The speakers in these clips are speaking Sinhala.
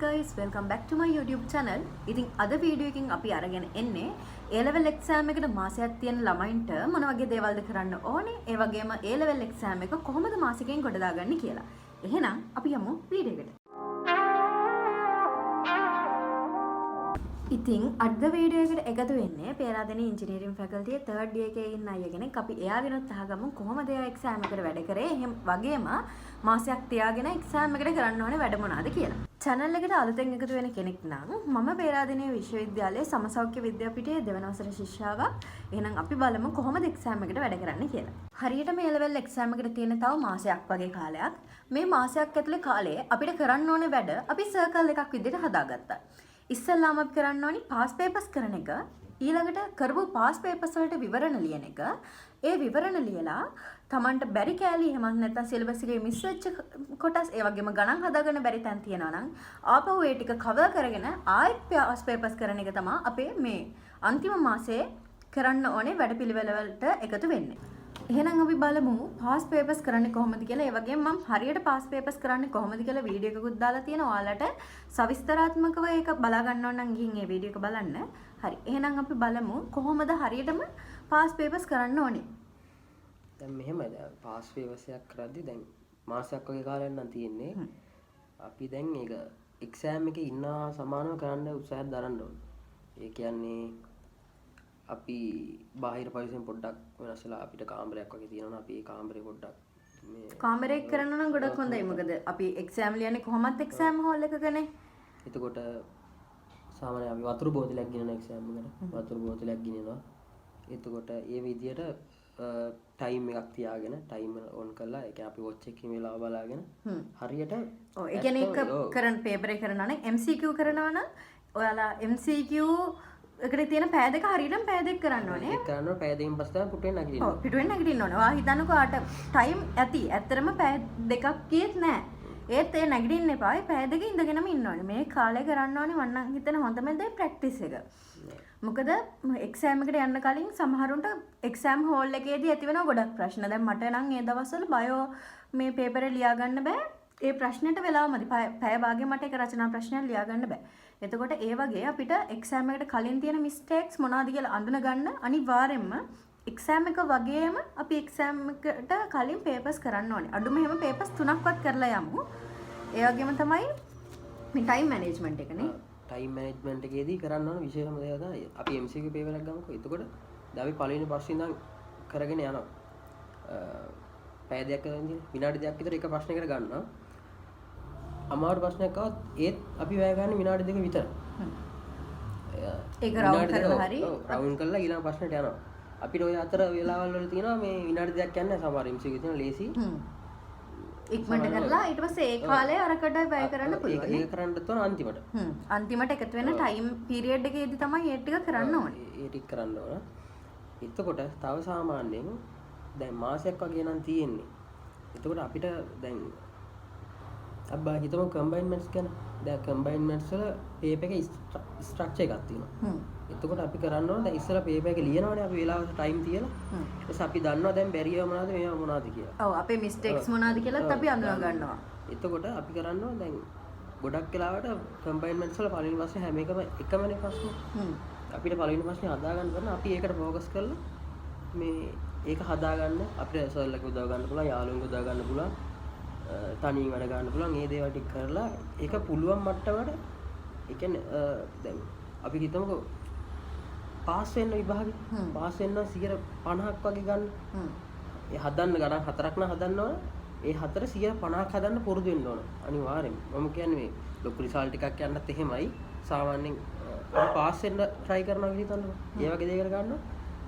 guys, welcome back to my YouTube channel. ඉතින් අද වීඩියෝ එකකින් අපි අරගෙන එන්නේ A level exam එකට මාසයක් තියෙන ළමයින්ට මොන වගේ දේවල්ද කරන්න ඕනේ? ඒ වගේම A level exam එක කොහොමද මාසෙකින් ගොඩ දාගන්නේ කියලා. එහෙනම් අපි යමු වීඩියෝ එකට. ඉතින් අද වීඩියෝ එකට එකතු වෙන්නේ Peradeniya engineering faculty third year එකේ ඉන්න අය කෙනෙක්. අපි එයාගෙනත් අහගමු කොහොමද එයා එක්සෑම් එකට වැඩ කරේ. එහෙම වගේම මාසයක් තියාගෙන එක්සෑම් එකට කරන්න ඕනේ වැඩ මොනවාද කියලා. channel එකට අලුතෙන් එකතු වෙන කෙනෙක් නම් මම පේරාදෙණිය විශ්වවිද්‍යාලයේ සමසෞඛ්‍ය විද්‍යාපීඨයේ දෙවන වසර ශිෂ්‍යාවක්. එහෙනම් අපි බලමු කොහොමද එක්සෑම් එකට වැඩ කරන්නේ කියලා. හරියට මේ level එක්සෑම් එකට තියෙන තව මාසයක් වගේ කාලයක්. මේ මාසයක් ඇතුලේ කාලේ අපිට කරන්න ඕනේ වැඩ අපි සර්කල් එකක් විදිහට හදාගත්තා. ඉස්සෙල්ලාම අපි කරන්න ඕනි පාස් පේපර්ස් කරන එක. ඊළඟට කරපු පාස් පේපර්ස් වලට විවරණ ලියන එක. ඒ විවරණ ලියලා Tamanට බැරි කෑලි එහෙමත් නැත්නම් සිලබස් එකේ මිස් වෙච්ච කොටස් ඒ වගේම ගණන් හදාගන්න බැරි තැන් තියෙනවා නම් ආපහු ඒ ටික කවර් කරගෙන ආයෙත් පාස් පේපර්ස් කරන එක තමයි අපේ මේ අන්තිම මාසයේ කරන්න ඕනේ වැඩපිළිවෙල වලට එකතු වෙන්නේ. එහෙනම් අපි බලමු පාස් පේපර්ස් කරන්නේ කොහොමද කියලා. ඒ වගේම මම හරියට පාස් පේපර්ස් කරන්නේ කොහොමද කියලා වීඩියෝ එකකුත් දාලා තියෙනවා. ඔයාලට සවිස්තරාත්මකව ඒක බලා ගන්න ඕන නම් ගිහින් ඒ වීඩියෝ එක බලන්න. හරි. එහෙනම් අපි බලමු කොහොමද හරියටම පාස් පේපර්ස් කරන්න ඕනේ. දැන් මෙහෙමයි. දැන් පාස් පේපර්ස් එකක් කරද්දි දැන් මාසයක් වගේ කාලයක් නම් තියෙන්නේ. අපි දැන් ඒක එක්සෑම් එකේ ඉන්නා සමානව කරන්න උත්සාහයක් දරන්න ඕනේ. ඒ කියන්නේ අපි බාහිර පරිසරයෙන් පොඩ්ඩක් වෙනස් වෙලා අපිට කාමරයක් වගේ තියෙනවා. අපි ඒ කාමරේ පොඩ්ඩක් මේ කාමරයක් කරන්න නම් ගොඩක් හොඳයි. මොකද අපි එක්සෑම් ලියන්නේ කොහොමත් එක්සෑම් හෝල් එකකනේ. එතකොට සාමාන්‍යයෙන් අපි වතුර බෝතලයක් ගෙනන එක්සෑම් එකට වතුර බෝතලයක් ගෙනනවා. එතකොට ඒ විදියට ටයිම් එකක් තියාගෙන ටයිම් ඔන් කරලා ඒ කියන්නේ අපි වොච් එකේ වෙලාව බලාගෙන හරියට ඔව් ඒ කියන්නේ එක කරන පේපර් එක කරනවා නම් MCQ කරනවා නම් ඔයාලා MCQ එකට තියෙන පෑ දෙක හරියටම පෑ දෙක කරන්න ඕනේ. ඒක කරනවා පෑ දෙකෙන් පස්සේ තමයි පුටුවෙන් නැගිටින්න. ඔව් පිටුවෙන් නැගිටින්න ඕනේ. ඔයා හිතන්නකෝ ආට ටයිම් ඇති. ඇත්තරම පෑ දෙකක් කියෙත් නෑ. ඒත් ඒ නැගිටින්න එපා. පෑ දෙක ඉඳගෙනම ඉන්න ඕනේ. මේ කාලේ කරන්න ඕනේ මම නම් හිතන හොඳම දේ ප්‍රැක්ටිස් එක. මොකද එක්සෑම් එකට යන්න කලින් සමහරුන්ට එක්සෑම් හෝල් එකේදී ඇති වෙන ගොඩක් ප්‍රශ්න. දැන් මට නම් ඒ දවස්වල බයෝ මේ පේපරේ ලියා ගන්න බෑ. ඒ ප්‍රශ්නෙට වෙලාවමදි පැය භාගෙ මට එක රචනා ප්‍රශ්නයක් ලියා ගන්න බෑ. එතකොට ඒ වගේ අපිට එක්සෑම් එකට කලින් තියෙන මිස්ටේක්ස් මොනවද කියලා අඳුන ගන්න අනිවාර්යෙන්ම එක්සෑම් එක වගේම අපි එක්සෑම් එකට කලින් පේපර්ස් කරන්න ඕනේ. අඩුම එහෙම පේපර්ස් 3ක්වත් කරලා යමු. ඒ වගේම තමයි මේ ටයිම් මැනේජ්මන්ට් එකනේ. ටයිම් මැනේජ්මන්ට් එකේදී කරන්න ඕන විශේෂම දේ තමයි අපි MCQ පේපර් එකක් ගමුකෝ. එතකොට දැන් අපි පළවෙනි ප්‍රශ්නේ ඉඳන් කරගෙන යනවා. පැය දෙකක් කරගෙන විනාඩි දෙකක් විතර එක ප්‍රශ්නයකට ගන්නවා. අමාරු ප්‍රශ්නයක් આવත් ඒත් අපි වැය ගන්න විනාඩි දෙක විතර. ඒක රවුන්ඩ් කරලා හරි රවුන්ඩ් කරලා ඊළඟ ප්‍රශ්නට යනවා. අපිට ওই අතර වෙලාවල් වල තියෙනවා මේ විනාඩි දෙකක් යන්නේ සමහර MCQ තියෙන ලේසි. ඉක්මනට කරලා ඊට පස්සේ ඒ කාලේ අරකට වැය කරන්න පුළුවන්. ඒක කරන්නත් ඕන අන්තිමට. අන්තිමට එකතු වෙන ටයිම් පීරියඩ් එකේදී තමයි ඒ ටික කරන්න ඕනේ. ඒ ටික කරන්න ඕන. එතකොට තව සාමාන්‍යයෙන් දැන් මාසයක් වගේ නම් තියෙන්නේ. එතකොට අපිට දැන් අබ්බා හිතමු කම්බයින්මන්ට්ස් ගැන. දැන් කම්බයින්මන්ට්ස් වල පේපර් එකේ ස්ට්‍රක්චර් එකක් තියෙනවා. එතකොට අපි කරන්න ඕන දැන් ඉස්සෙල්ලා පේපර් එක ලියනවනේ අපි වෙලාවට ටයිම් තියලා. ඊට අපි දන්නවා දැන් බැරියව මොනවද මේවා මොනවද කියලා. ඔව් අපේ මිස්ටේක්ස් මොනවද කියලාත් අපි අඳුන ගන්නවා. එතකොට අපි කරන්න ඕන දැන් ගොඩක් වෙලාවට කම්බයින්මන්ට්ස් වල පළවෙනි ප්‍රශ්නේ හැම එකමනේ ප්‍රශ්නේ. අපිට පළවෙනි ප්‍රශ්නේ හදා ගන්න බෑ. අපි ඒකට ફોකස් කරලා මේ ඒක හදාගන්න අපිට සර්ලක උදව් ගන්න පුළුවන්, යාළුවෙන්ගේ උදව් ගන්න පුළුවන්. තනියෙන් වැඩ ගන්න පුළුවන්. ඒ දේවල් ටික කරලා ඒක පුළුවන් මට්ටමකට ඒ කියන්නේ දැන් අපි හිතමුකෝ පාස් වෙන්න විභාගෙ පාස් වෙන්න 50ක් වගේ ගන්න. ඒ හදන්න ගණන් හතරක් නම් හදන්න ඕන. ඒ හතර 50ක් හදන්න පුරුදු වෙන්න ඕන. අනිවාර්යෙන්ම. මම කියන්නේ මේ ලොකු රිසල්ට් එකක් යන්නත් එහෙමයි. සාමාන්‍යයෙන් පාස් වෙන්න try කරනවා කියලා හිතන්නකො. ඒ වගේ දෙයකට ගන්නවා.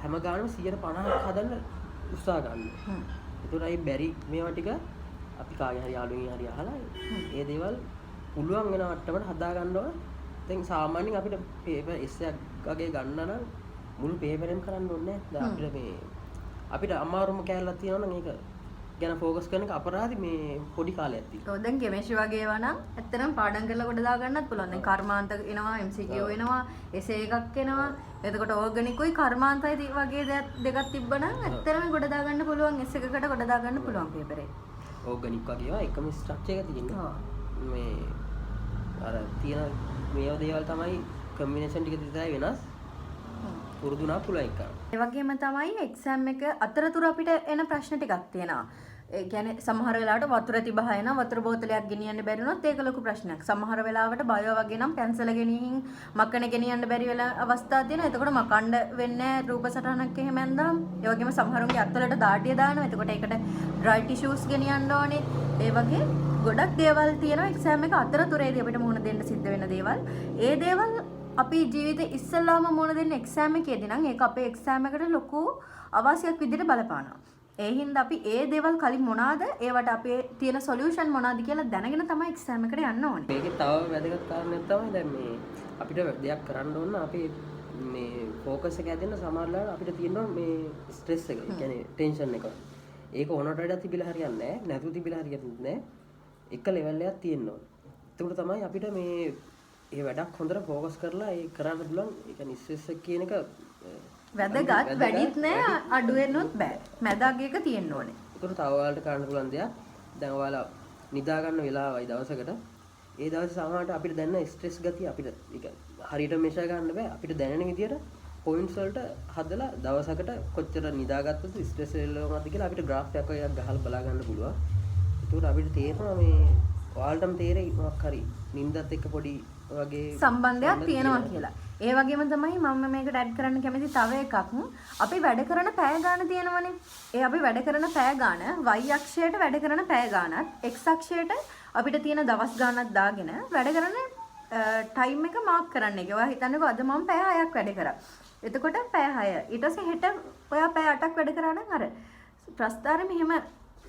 හැම ගානම 50ක් හදන්න උත්සාහ ගන්න. ඒතරයි බැරි මේවා ටික අපි කාගෙන් හරි යාළුවෙන් හරි අහලා ඒ දේවල් පුළුවන් වෙන මට්ටමට හදා ගන්න ඕන. දැන් සාමාන්‍යයෙන් අපිට පේපර් එස්සයක් වගේ ගන්න නම් මුළු පේපරෙම කරන්න ඕනේ නැහැ. දැන් අපිට මේ අපිට අමාරුම කැලලක් තියෙනවා නම් ඒක ගැන ફોකස් කරන එක අපරාධි මේ පොඩි කාලයක් තියෙනවා. ඔව් දැන් කෙමිස්ට්‍රි වගේ ඒවා නම් ඇත්තටම පාඩම් කරලා කොට දා ගන්නත් පුළුවන්. දැන් කර්මාන්ත එනවා, MCQ එනවා, එසේ එකක් එනවා. එතකොට ඕගනිකුයි කර්මාන්තයි වගේ දෙකක් තිබ්බනම් ඇත්තටම කොට දා ගන්න පුළුවන්. S එකකට කොට දා ගන්න පුළුවන් පේපරේ. ඕගනික් වගේ ඒවා එකම ස්ට්‍රක්චර් එක තියෙනවා. මේ අර තියෙන මේව දේවල් තමයි කම්බිනේෂන් ටික විතරයි වෙනස්. පුරුදුනා පුළුවන් එක. ඒ වගේම තමයි එක්සෑම් එක අතරතුර අපිට එන ප්‍රශ්න ටිකක් තියෙනවා. ඒ කියන්නේ සමහර වෙලාවට වතුර තිබහා එන වතුර බෝතලයක් ගෙනියන්න බැරි වුණොත් ඒක ලොකු ප්‍රශ්නයක්. සමහර වෙලාවට බයෝ වගේ නම් පැන්සල ගෙනින් මකන ගෙනියන්න බැරි වෙලා අවස්ථා තියෙනවා. එතකොට මකන්න වෙන්නේ රූප සටහනක් එහෙම ඇඳලා. ඒ වගේම සමහරුන්ගේ අත්වලට දාඩිය දානවා. එතකොට ඒකට ඩ්‍රයි ටිෂූස් ගෙනියන්න ඕනේ. ඒ වගේ ගොඩක් දේවල් තියෙනවා එක්සෑම් එක අතරතුරේදී අපිට මුහුණ දෙන්න සිද්ධ වෙන දේවල්. ඒ දේවල් අපි ජීවිතේ ඉස්සෙල්ලාම මුහුණ දෙන්න එක්සෑම් එකේදී නම් ඒක අපේ එක්සෑම් එකට ලොකු අවාසියක් විදිහට බලපානවා. ඒ හින්දා අපි ඒ දේවල් කලින් මොනවාද ඒවට අපේ තියෙන සොලියුෂන් මොනවාද කියලා දැනගෙන තමයි එක්සෑම් එකට යන්න ඕනේ. මේකේ තව වැදගත් කාරණයක් තමයි දැන් මේ අපිට දෙයක් කරන්න ඕන අපේ මේ ફોකස් එක ඇදෙන්න සමහරවිට අපිට තියෙනවා මේ ස්ට්‍රෙස් එක. ඒ කියන්නේ ටෙන්ෂන් එක. ඒක ඕනට වඩා තිබිලා හරියන්නේ නැහැ. නැතුව තිබිලා හරියන්නේ නැහැ. එක ලෙවල් එකක් තියෙන්න ඕන. ඒක තමයි අපිට මේ ඒ වැඩක් හොඳට ફોකස් කරලා ඒ කරන්න පුළුවන්. ඒ කියන්නේ ස්ට්‍රෙස් එක කියන එක වැදගත් වැඩිත් නෑ අඩු වෙන්නොත් බෑ. මැදක් එක තියෙන්න ඕනේ. ඒකට තව ඔයාලට කරන්න පුළුවන් දෙයක්. දැන් ඔයාලා නිදා ගන්න වෙලාවයි දවසකට. ඒ දවසේ සමහරවිට අපිට දැනෙන ස්ට්‍රෙස් ගතිය අපිට ඒක හරියට මෙෂර් ගන්න බෑ. අපිට දැනෙන විදියට පොයින්ට්ස් වලට හදලා දවසකට කොච්චර නිදාගත්තද ස්ට්‍රෙස් ලෙවල් මොකක්ද කියලා අපිට graph එකක් වගේ ගහලා බලා ගන්න පුළුවන්. ඒකට අපිට තේරෙනවා මේ ඔයාලටම තේරෙයි මොකක් හරි නිින්දත් එක්ක පොඩි වගේ සම්බන්ධයක් තියෙනවා කියලා. ඒ වගේම තමයි මම මේකට ඇඩ් කරන්න කැමති තව එකක්. අපි වැඩ කරන පැය ගාන තියෙනවනේ. ඒ අපි වැඩ කරන පැය ගාන y අක්ෂයට වැඩ කරන පැය ගානත් x අක්ෂයට අපිට තියෙන දවස් ගානක් දාගෙන වැඩ කරන ටයිම් එක මාක් කරන්න එක. ඔයා හිතන්නකෝ අද මම පැය 6ක් වැඩ කරා. එතකොට පැය 6. ඊට පස්සේ හෙට ඔයා පැය 8ක් වැඩ කරා නම් අර ප්‍රස්තාරෙ මෙහෙම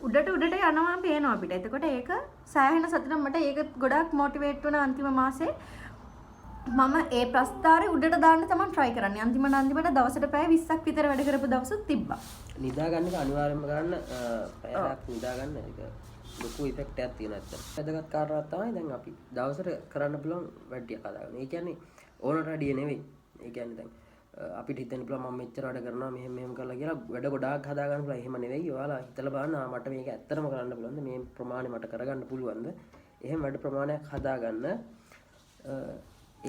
උඩට යනවා පේනවා අපිට. එතකොට ඒක සෑහෙන සතුටක් මට ඒක ගොඩක් මොටිවේට් වුණා අන්තිම මාසේ. මම ඒ ප්‍රස්තාරේ උඩට දාන්න තමයි try කරන්නේ. අන්තිමට දවසට පැය 20ක් විතර වැඩ කරපු දවසුත් තිබ්බා. නිදා ගන්න එක අනිවාර්යයෙන්ම කරන්න. පැයක් නිදා ගන්න එක ලොකු ඉෆෙක්ට් එකක් තියෙනවා ඇත්තට. වැදගත් කාරණාවක් තමයි දැන් අපි දවසට කරන්න පුළුවන් වැඩ ටික හදාගන්න. ඒ කියන්නේ ඕනට වැඩිය නෙවෙයි. ඒ කියන්නේ දැන් අපිට හිතෙන්න පුළුවන් මම මෙච්චර වැඩ කරනවා මෙහෙම කරලා කියලා වැඩ ගොඩාක් හදා ගන්න පුළුවන්. එහෙම නෙවෙයි. ඔයාලා හිතලා බලන්න මට මේක ඇත්තටම කරන්න පුළුවන්ද? මේ ප්‍රමාණය මට කරගන්න පුළුවන්ද? එහෙම වැඩ ප්‍රමාණයක් හදා ගන්න.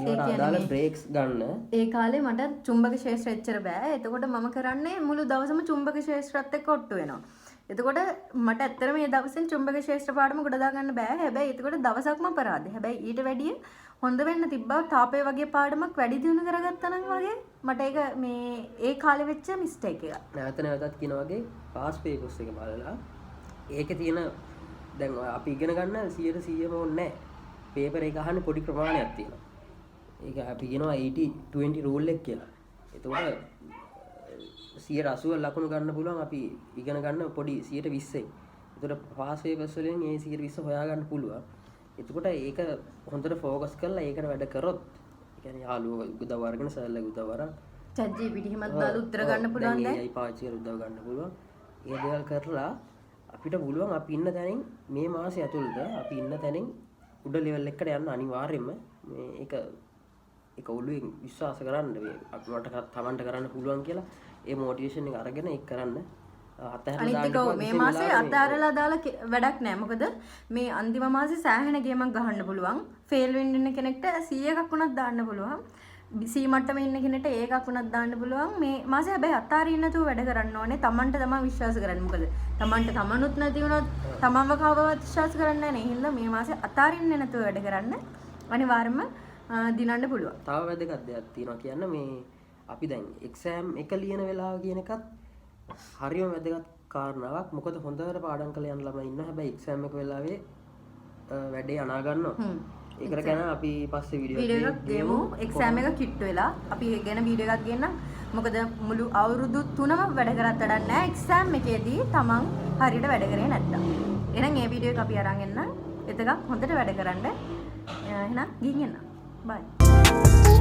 ඒවට අදාළ බ්‍රේක්ස් ගන්න. ඒ කාලේ මට චුම්බක ශේෂ්ත්‍ර එච්චර බෑ. එතකොට මම කරන්නේ මුළු දවසම චුම්බක ශේෂ්ත්‍රත් එක්ක ඔට්ටු වෙනවා. එතකොට මට ඇත්තටම මේ දවසෙන් චුම්බක ශේෂ්ත්‍ර පාඩම ගොඩ දා ගන්න බෑ. හැබැයි එතකොට දවසක්ම අපරාධ. හැබැයි ඊට වැඩිය හොඳ වෙන්න තිබ්බා. තාපේ වගේ පාඩමක් වැඩි දියුණු කරගත්තා නම් වගේ මට ඒක මේ ඒ කාලේ වෙච්ච මිස්ටේක් එක. නැවතත් කියන වගේ පාස් පේපර්ස් එක බලලා ඒකේ තියෙන දැන් අපි ඉගෙන ගන්න 100%ම ඕනේ නැහැ. පේපර් එක අහන්නේ පොඩි ප්‍රමාණයක් තියෙනවා. ඒක අපි කියනවා 80-20 රූල් එක කියලා. එතකොට 180 ලකුණු ගන්න පුළුවන් අපි ඉගෙන ගන්න පොඩි 120යි. එතකොට පාස් පේපර්ස් වලින් ඒ 120 හොයා ගන්න පුළුවන්. එතකොට ඒක හොඳට ફોකස් කරලා ඒකට වැඩ කරොත් ඒ කියන්නේ යාළුවෝ උදව් අරගෙන සර්ලා උදව් අරන් chat GPT හිමත් දාලා උත්තර ගන්න පුළුවන් දැන්. ඒයි පාවිච්චි කරලා උදව් ගන්න පුළුවන්. ඒ දේවල් කරලා අපිට පුළුවන් අපි ඉන්න තැනින් මේ මාසය ඇතුළත අපි ඉන්න තැනින් උඩ ලෙවල් එකකට යන්න අනිවාර්යයෙන්ම මේ ඒක ඔළුවෙන් විශ්වාස කරන්න මේ අපිට තමන්ට කරන්න පුළුවන් කියලා ඒ මොටිවේෂන් එක අරගෙන ඒක කරන්න අනිත් මේ මාසේ අතාරලා දාලා වැඩක් නැහැ. මොකද මේ අන්තිම මාසේ සෑහෙන ගේමක් ගහන්න පුළුවන්. ෆේල් වෙන්න ඉන්න කෙනෙක්ට 100ක් වුණත් දාන්න පුළුවන්. C මට්ටමේ ඉන්න කෙනෙක්ට ඒකක් වුණත් දාන්න පුළුවන්. මේ මාසේ හැබැයි අතාරින්න නැතුව වැඩ කරන්න ඕනේ. තමන්ට තමයි විශ්වාස කරන්න. මොකද තමන්ට තමනුත් නැති වුණොත් තමන්ව කවවත් විශ්වාස කරන්නේ නැහැ නේ. හින්දා මේ මාසේ අතාරින්නේ නැතුව වැඩ කරන්න අනිවාර්යයෙන්ම දිනන්න පුළුවන්. තව වැදගත් දෙයක් තියෙනවා කියන්න මේ අපි දැන් එක්සෑම් එක ලියන වෙලාව කියන එකත් හරියම වැදගත් කාරණාවක්. මොකද හොඳට පාඩම් කරලා යන ළමයි ඉන්නවා. හැබැයි එක්සෑම් එක වෙලාවේ වැඩේ අනා ගන්නවා. ඒකට ගැන අපි පස්සේ වීඩියෝ එකක් ගෙමු. එක්සෑම් එක කිට්ටු වෙලා අපි ගැන වීඩියෝ එකක් ගෙන්න. මොකද මුළු අවුරුදු 3ම වැඩ කරත් වැඩක් නැහැ. එක්සෑම් එකේදී තමන් හරියට වැඩ කරේ නැත්තම්. එහෙනම් මේ වීඩියෝ එක අපි අරන් එන්න. එතකක් හොඳට වැඩ කරන්න. එහෙනම් ගිහින් එන්න. Bye.